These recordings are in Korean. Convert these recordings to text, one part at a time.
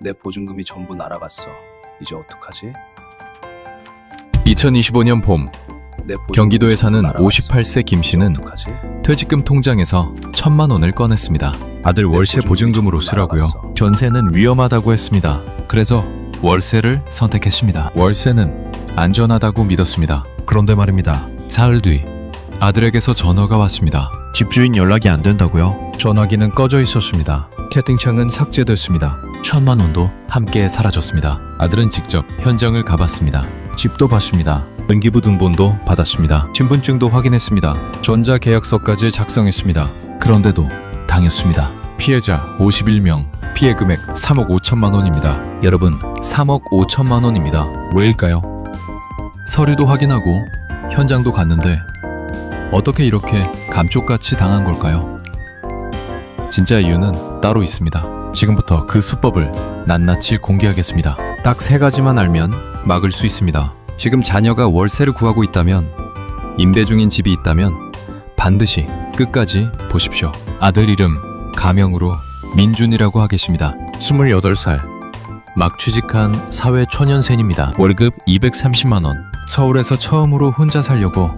내 보증금이 전부 날아갔어. 이제 어떡하지? 2025년 봄 내 보증금이 경기도에 사는 전부 날아갔어. 58세 김 씨는 이제 어떡하지? 퇴직금 통장에서 1,000만 원을 꺼냈습니다. 아들 월세 보증금으로 쓰라고요. 전세는 위험하다고 했습니다. 그래서 월세를 선택했습니다. 월세는 안전하다고 믿었습니다. 그런데 말입니다. 사흘 뒤 아들에게서 전화가 왔습니다. 집주인 연락이 안 된다고요? 전화기는 꺼져 있었습니다. 채팅창은 삭제됐습니다. 1,000만 원도 함께 사라졌습니다. 아들은 직접 현장을 가봤습니다. 집도 봤습니다. 등기부등본도 받았습니다. 신분증도 확인했습니다. 전자계약서까지 작성했습니다. 그런데도 당했습니다. 피해자 51명, 피해 금액 3억 5천만 원입니다. 여러분, 3억 5천만 원입니다. 왜일까요? 서류도 확인하고 현장도 갔는데 어떻게 이렇게 감쪽같이 당한 걸까요? 진짜 이유는 따로 있습니다. 지금부터 그 수법을 낱낱이 공개하겠습니다. 딱 3가지만 알면 막을 수 있습니다. 지금 자녀가 월세를 구하고 있다면, 임대 중인 집이 있다면 반드시 끝까지 보십시오. 아들 이름 가명으로 민준이라고 하겠습니다. 28살, 막 취직한 사회초년생입니다. 월급 230만 원. 서울에서 처음으로 혼자 살려고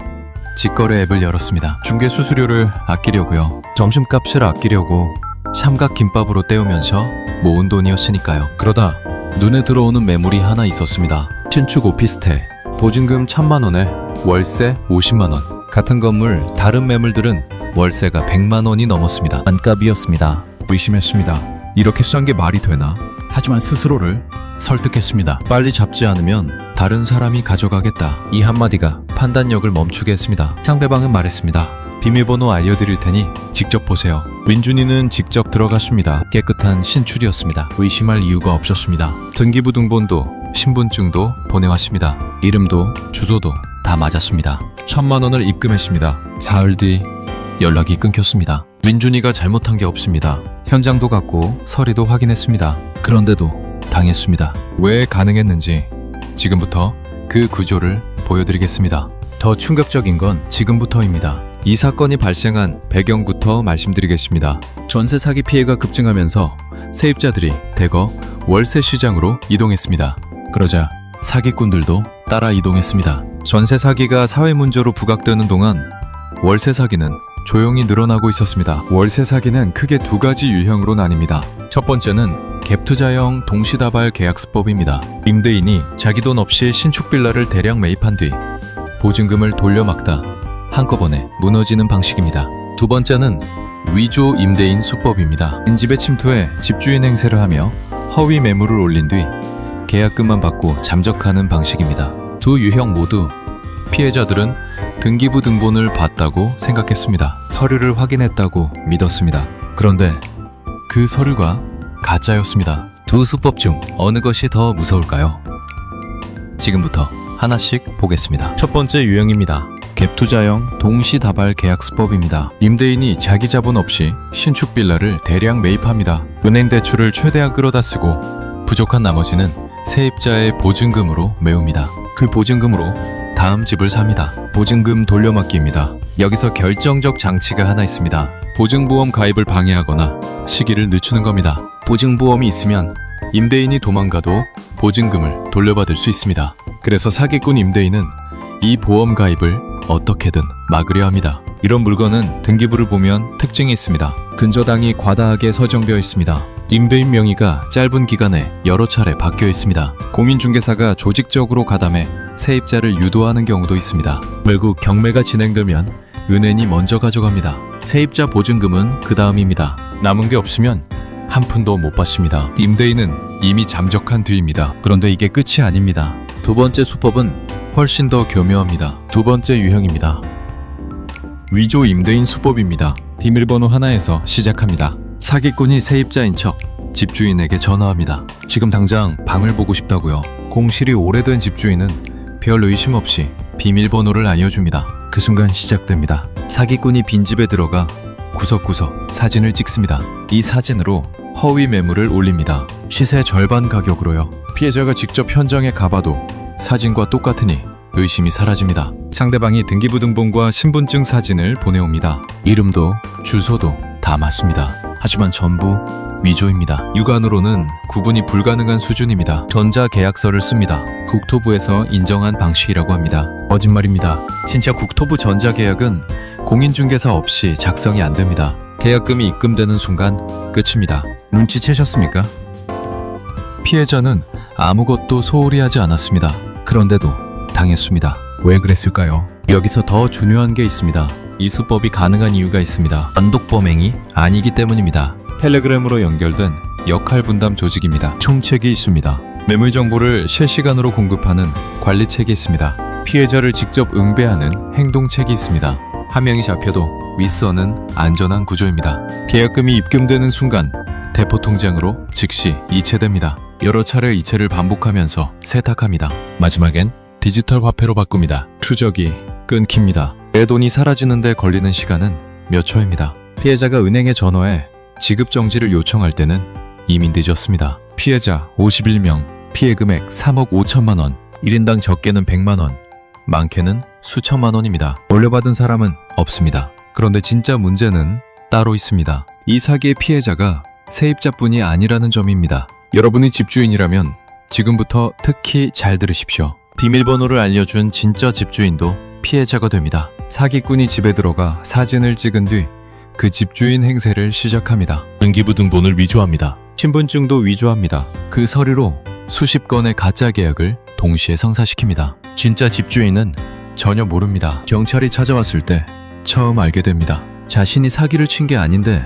직거래 앱을 열었습니다. 중개 수수료를 아끼려고요. 점심값을 아끼려고 삼각김밥으로 때우면서 모은 돈이었으니까요. 그러다 눈에 들어오는 매물이 하나 있었습니다. 신축 오피스텔, 보증금 1,000만 원에 월세 50만 원. 같은 건물 다른 매물들은 월세가 100만 원이 넘었습니다. 반값이었습니다. 의심했습니다. 이렇게 싼 게 말이 되나? 하지만 스스로를 설득했습니다. 빨리 잡지 않으면 다른 사람이 가져가겠다. 이 한마디가 판단력을 멈추게 했습니다. 상대방은 말했습니다. 비밀번호 알려드릴 테니 직접 보세요. 민준이는 직접 들어갔습니다. 깨끗한 신출이었습니다. 의심할 이유가 없었습니다. 등기부등본도 신분증도 보내왔습니다. 이름도 주소도 다 맞았습니다. 1,000만 원을 입금했습니다. 사흘 뒤 연락이 끊겼습니다. 민준이가 잘못한 게 없습니다. 현장도 갔고 서류도 확인했습니다. 그런데도 당했습니다. 왜 가능했는지 지금부터 그 구조를 보여드리겠습니다. 더 충격적인 건 지금부터입니다. 이 사건이 발생한 배경부터 말씀드리겠습니다. 전세 사기 피해가 급증하면서 세입자들이 대거 월세 시장으로 이동했습니다. 그러자 사기꾼들도 따라 이동했습니다. 전세 사기가 사회 문제로 부각되는 동안 월세 사기는 조용히 늘어나고 있었습니다. 월세 사기는 크게 2가지 유형으로 나뉩니다. 첫 번째는 갭투자형 동시다발 계약수법입니다. 임대인이 자기 돈 없이 신축 빌라를 대량 매입한 뒤 보증금을 돌려막다 한꺼번에 무너지는 방식입니다. 두 번째는 위조 임대인 수법입니다. 집에 침투해 집주인 행세를 하며 허위 매물을 올린 뒤 계약금만 받고 잠적하는 방식입니다. 두 유형 모두 피해자들은 등기부등본을 봤다고 생각했습니다. 서류를 확인했다고 믿었습니다. 그런데 그 서류가 가짜였습니다. 두 수법 중 어느 것이 더 무서울까요? 지금부터 하나씩 보겠습니다. 첫 번째 유형입니다. 갭투자형 동시다발 계약수법입니다. 임대인이 자기 자본 없이 신축 빌라를 대량 매입합니다. 은행 대출을 최대한 끌어다 쓰고 부족한 나머지는 세입자의 보증금으로 메웁니다. 그 보증금으로 다음 집을 삽니다. 보증금 돌려막기입니다. 여기서 결정적 장치가 하나 있습니다. 보증보험 가입을 방해하거나 시기를 늦추는 겁니다. 보증보험이 있으면 임대인이 도망가도 보증금을 돌려받을 수 있습니다. 그래서 사기꾼 임대인은 이 보험 가입을 어떻게든 막으려 합니다. 이런 물건은 등기부를 보면 특징이 있습니다. 근저당이 과다하게 서정되어 있습니다. 임대인 명의가 짧은 기간에 여러 차례 바뀌어 있습니다. 공인중개사가 조직적으로 가담해 세입자를 유도하는 경우도 있습니다. 결국 경매가 진행되면 은행이 먼저 가져갑니다. 세입자 보증금은 그 다음입니다. 남은 게 없으면 한 푼도 못 받습니다. 임대인은 이미 잠적한 뒤입니다. 그런데 이게 끝이 아닙니다. 두 번째 수법은 훨씬 더 교묘합니다. 두 번째 유형입니다. 위조 임대인 수법입니다. 비밀번호 하나에서 시작합니다. 사기꾼이 세입자인 척 집주인에게 전화합니다. 지금 당장 방을 보고 싶다고요. 공실이 오래된 집주인은 별 의심 없이 비밀번호를 알려줍니다. 그 순간 시작됩니다. 사기꾼이 빈집에 들어가 구석구석 사진을 찍습니다. 이 사진으로 허위 매물을 올립니다. 시세 절반 가격으로요. 피해자가 직접 현장에 가봐도 사진과 똑같으니 의심이 사라집니다. 상대방이 등기부등본과 신분증 사진을 보내옵니다. 이름도 주소도 다 맞습니다. 하지만 전부 위조입니다. 육안으로는 구분이 불가능한 수준입니다. 전자계약서를 씁니다. 국토부에서 인정한 방식이라고 합니다. 거짓말입니다. 진짜 국토부 전자계약은 공인중개사 없이 작성이 안 됩니다. 계약금이 입금되는 순간 끝입니다. 눈치채셨습니까? 피해자는 아무것도 소홀히 하지 않았습니다. 그런데도 당했습니다. 왜 그랬을까요? 여기서 더 중요한 게 있습니다. 이 수법이 가능한 이유가 있습니다. 단독범행이 아니기 때문입니다. 텔레그램으로 연결된 역할 분담 조직입니다. 총책이 있습니다. 매물 정보를 실시간으로 공급하는 관리책이 있습니다. 피해자를 직접 응배하는 행동책이 있습니다. 한 명이 잡혀도 윗선은 안전한 구조입니다. 계약금이 입금되는 순간 대포 통장으로 즉시 이체됩니다. 여러 차례 이체를 반복하면서 세탁합니다. 마지막엔 디지털 화폐로 바꿉니다. 추적이 끊깁니다. 내 돈이 사라지는데 걸리는 시간은 몇 초입니다. 피해자가 은행에 전화해 지급 정지를 요청할 때는 이미 늦었습니다. 피해자 51명, 피해 금액 3억 5천만 원, 1인당 적게는 100만 원, 많게는 수천만 원입니다. 돌려받은 사람은 없습니다. 그런데 진짜 문제는 따로 있습니다. 이 사기의 피해자가 세입자뿐이 아니라는 점입니다. 여러분이 집주인이라면 지금부터 특히 잘 들으십시오. 비밀번호를 알려준 진짜 집주인도 피해자가 됩니다. 사기꾼이 집에 들어가 사진을 찍은 뒤 그 집주인 행세를 시작합니다. 등기부등본을 위조합니다. 신분증도 위조합니다. 그 서류로 수십 건의 가짜 계약을 동시에 성사시킵니다. 진짜 집주인은 전혀 모릅니다. 경찰이 찾아왔을 때 처음 알게 됩니다. 자신이 사기를 친 게 아닌데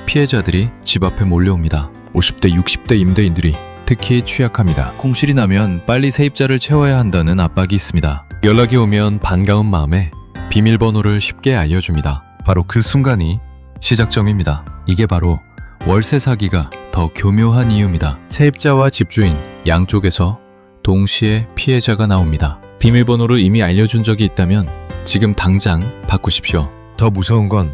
피해자들이 집 앞에 몰려옵니다. 50대, 60대 임대인들이 특히 취약합니다. 공실이 나면 빨리 세입자를 채워야 한다는 압박이 있습니다. 연락이 오면 반가운 마음에 비밀번호를 쉽게 알려줍니다. 바로 그 순간이 시작점입니다. 이게 바로 월세 사기가 더 교묘한 이유입니다. 세입자와 집주인 양쪽에서 동시에 피해자가 나옵니다. 비밀번호를 이미 알려준 적이 있다면 지금 당장 바꾸십시오. 더 무서운 건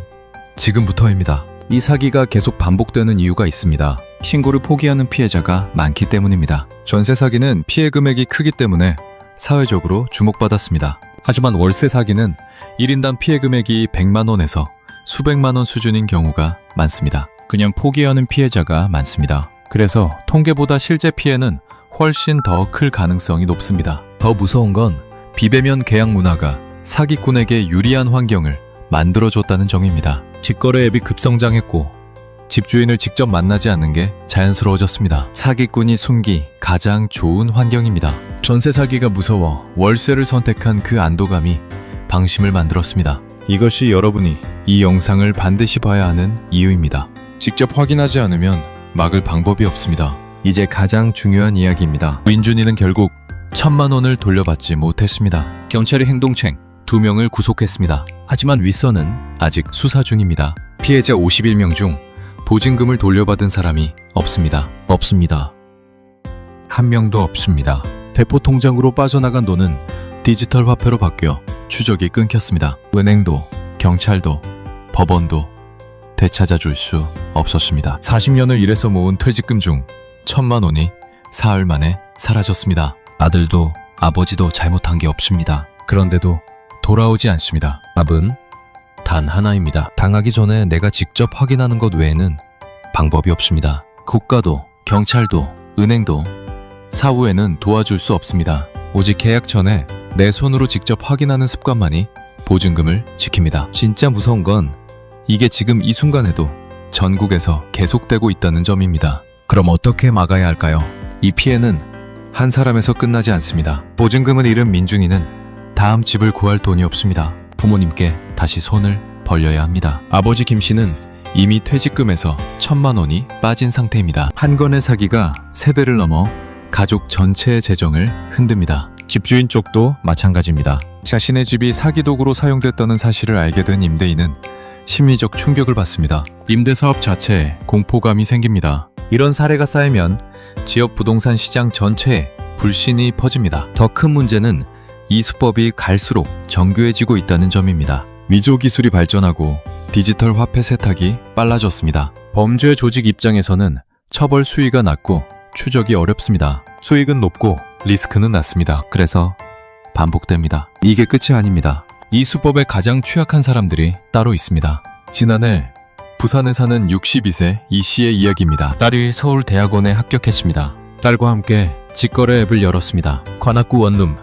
지금부터입니다. 이 사기가 계속 반복되는 이유가 있습니다. 신고를 포기하는 피해자가 많기 때문입니다. 전세 사기는 피해 금액이 크기 때문에 사회적으로 주목받았습니다. 하지만 월세 사기는 1인당 피해 금액이 100만 원에서 수백만 원 수준인 경우가 많습니다. 그냥 포기하는 피해자가 많습니다. 그래서 통계보다 실제 피해는 훨씬 더 클 가능성이 높습니다. 더 무서운 건 비배면 계약 문화가 사기꾼에게 유리한 환경을 만들어줬다는 점입니다. 직거래 앱이 급성장했고 집주인을 직접 만나지 않는 게 자연스러워졌습니다. 사기꾼이 숨기 가장 좋은 환경입니다. 전세 사기가 무서워 월세를 선택한 그 안도감이 방심을 만들었습니다. 이것이 여러분이 이 영상을 반드시 봐야 하는 이유입니다. 직접 확인하지 않으면 막을 방법이 없습니다. 이제 가장 중요한 이야기입니다. 민준이는 결국 1,000만 원을 돌려받지 못했습니다. 경찰이 행동책 2명을 구속했습니다. 하지만 윗선은 아직 수사 중입니다. 피해자 51명 중 보증금을 돌려받은 사람이 없습니다. 한 명도 없습니다. 대포 통장으로 빠져나간 돈은 디지털 화폐로 바뀌어 추적이 끊겼습니다. 은행도, 경찰도, 법원도 되찾아줄 수 없었습니다. 40년을 일해서 모은 퇴직금 중 1,000만 원이 사흘 만에 사라졌습니다. 아들도 아버지도 잘못한 게 없습니다. 그런데도 돌아오지 않습니다. 답은 단 하나입니다. 당하기 전에 내가 직접 확인하는 것 외에는 방법이 없습니다. 국가도, 경찰도, 은행도 사후에는 도와줄 수 없습니다. 오직 계약 전에 내 손으로 직접 확인하는 습관만이 보증금을 지킵니다. 진짜 무서운 건 이게 지금 이 순간에도 전국에서 계속되고 있다는 점입니다. 그럼 어떻게 막아야 할까요? 이 피해는 한 사람에서 끝나지 않습니다. 보증금을 잃은 민준이는 다음 집을 구할 돈이 없습니다. 부모님께 다시 손을 벌려야 합니다. 아버지 김 씨는 이미 퇴직금에서 1,000만 원이 빠진 상태입니다. 한 건의 사기가 세대를 넘어 가족 전체의 재정을 흔듭니다. 집주인 쪽도 마찬가지입니다. 자신의 집이 사기 도구로 사용됐다는 사실을 알게 된 임대인은 심리적 충격을 받습니다. 임대사업 자체에 공포감이 생깁니다. 이런 사례가 쌓이면 지역 부동산 시장 전체에 불신이 퍼집니다. 더 큰 문제는 이 수법이 갈수록 정교해지고 있다는 점입니다. 위조 기술이 발전하고 디지털 화폐 세탁이 빨라졌습니다. 범죄 조직 입장에서는 처벌 수위가 낮고 추적이 어렵습니다. 수익은 높고 리스크는 낮습니다. 그래서 반복됩니다. 이게 끝이 아닙니다. 이 수법에 가장 취약한 사람들이 따로 있습니다. 지난해 부산에 사는 62세 이 씨의 이야기입니다. 딸이 서울대학원에 합격했습니다. 딸과 함께 직거래 앱을 열었습니다. 관악구 원룸,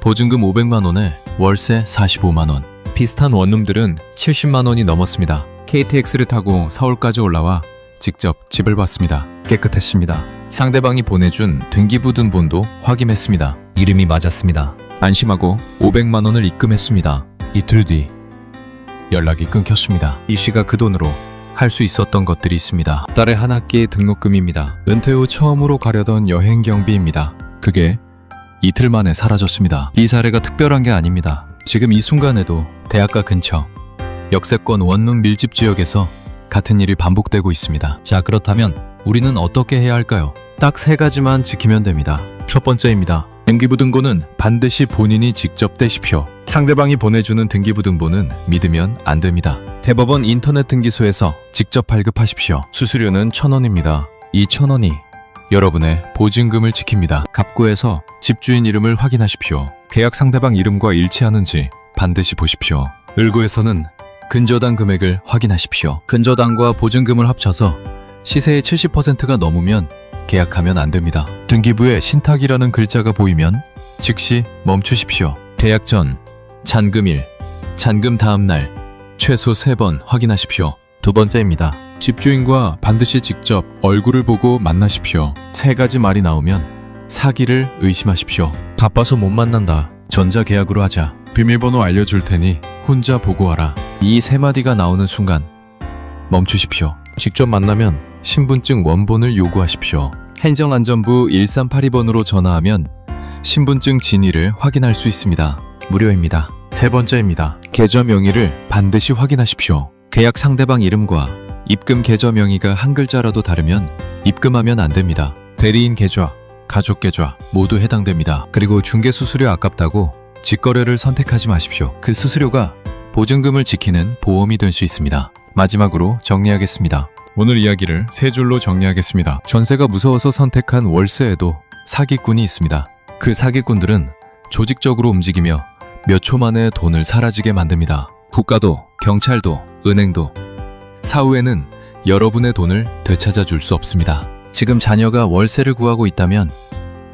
보증금 500만 원에 월세 45만 원. 비슷한 원룸들은 70만 원이 넘었습니다. KTX를 타고 서울까지 올라와 직접 집을 봤습니다. 깨끗했습니다. 상대방이 보내준 등기부등본도 확인했습니다. 이름이 맞았습니다. 안심하고 500만 원을 입금했습니다. 이틀 뒤 연락이 끊겼습니다. 이 씨가 그 돈으로 할 수 있었던 것들이 있습니다. 딸의 한 학기 등록금입니다. 은퇴 후 처음으로 가려던 여행 경비입니다. 그게 이틀 만에 사라졌습니다. 이 사례가 특별한 게 아닙니다. 지금 이 순간에도 대학가 근처 역세권 원룸 밀집 지역에서 같은 일이 반복되고 있습니다. 자, 그렇다면 우리는 어떻게 해야 할까요? 딱 3가지만 지키면 됩니다. 첫 번째입니다. 등기부등본은 반드시 본인이 직접 떼십시오. 상대방이 보내주는 등기부등본은 믿으면 안 됩니다. 대법원 인터넷 등기소에서 직접 발급하십시오. 수수료는 1,000원입니다. 이 1,000원이 여러분의 보증금을 지킵니다. 갑구에서 집주인 이름을 확인하십시오. 계약 상대방 이름과 일치하는지 반드시 보십시오. 을구에서는 근저당 금액을 확인하십시오. 근저당과 보증금을 합쳐서 시세의 70%가 넘으면 계약하면 안 됩니다. 등기부에 신탁이라는 글자가 보이면 즉시 멈추십시오. 계약 전, 잔금일, 잔금 다음 날 최소 3번 확인하십시오. 두 번째입니다. 집주인과 반드시 직접 얼굴을 보고 만나십시오. 3가지 말이 나오면 사기를 의심하십시오. 바빠서 못 만난다. 전자계약으로 하자. 비밀번호 알려줄 테니 혼자 보고하라. 이 3마디가 나오는 순간 멈추십시오. 직접 만나면 신분증 원본을 요구하십시오. 행정안전부 1382번으로 전화하면 신분증 진위를 확인할 수 있습니다. 무료입니다. 세 번째입니다. 계좌 명의를 반드시 확인하십시오. 계약 상대방 이름과 입금 계좌 명의가 한 글자라도 다르면 입금하면 안 됩니다. 대리인 계좌, 가족 계좌 모두 해당됩니다. 그리고 중개 수수료 아깝다고 직거래를 선택하지 마십시오. 그 수수료가 보증금을 지키는 보험이 될 수 있습니다. 마지막으로 정리하겠습니다. 오늘 이야기를 3줄로 정리하겠습니다. 전세가 무서워서 선택한 월세에도 사기꾼이 있습니다. 그 사기꾼들은 조직적으로 움직이며 몇 초 만에 돈을 사라지게 만듭니다. 국가도, 경찰도, 은행도 사후에는 여러분의 돈을 되찾아 줄 수 없습니다. 지금 자녀가 월세를 구하고 있다면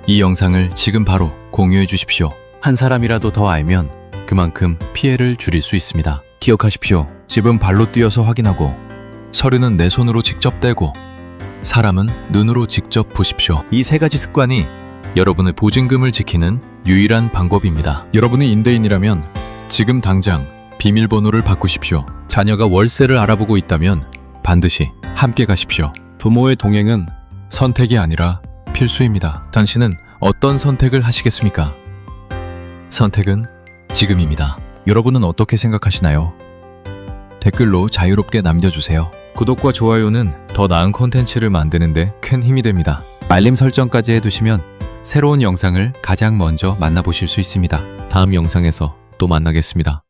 이 영상을 지금 바로 공유해 주십시오. 한 사람이라도 더 알면 그만큼 피해를 줄일 수 있습니다. 기억하십시오. 집은 발로 뛰어서 확인하고 서류는 내 손으로 직접 떼고 사람은 눈으로 직접 보십시오. 이 3가지 습관이 여러분의 보증금을 지키는 유일한 방법입니다. 여러분이 임대인이라면 지금 당장 비밀번호를 바꾸십시오. 자녀가 월세를 알아보고 있다면 반드시 함께 가십시오. 부모의 동행은 선택이 아니라 필수입니다. 당신은 어떤 선택을 하시겠습니까? 선택은 지금입니다. 여러분은 어떻게 생각하시나요? 댓글로 자유롭게 남겨주세요. 구독과 좋아요는 더 나은 콘텐츠를 만드는데 큰 힘이 됩니다. 알림 설정까지 해두시면 새로운 영상을 가장 먼저 만나보실 수 있습니다. 다음 영상에서 또 만나겠습니다.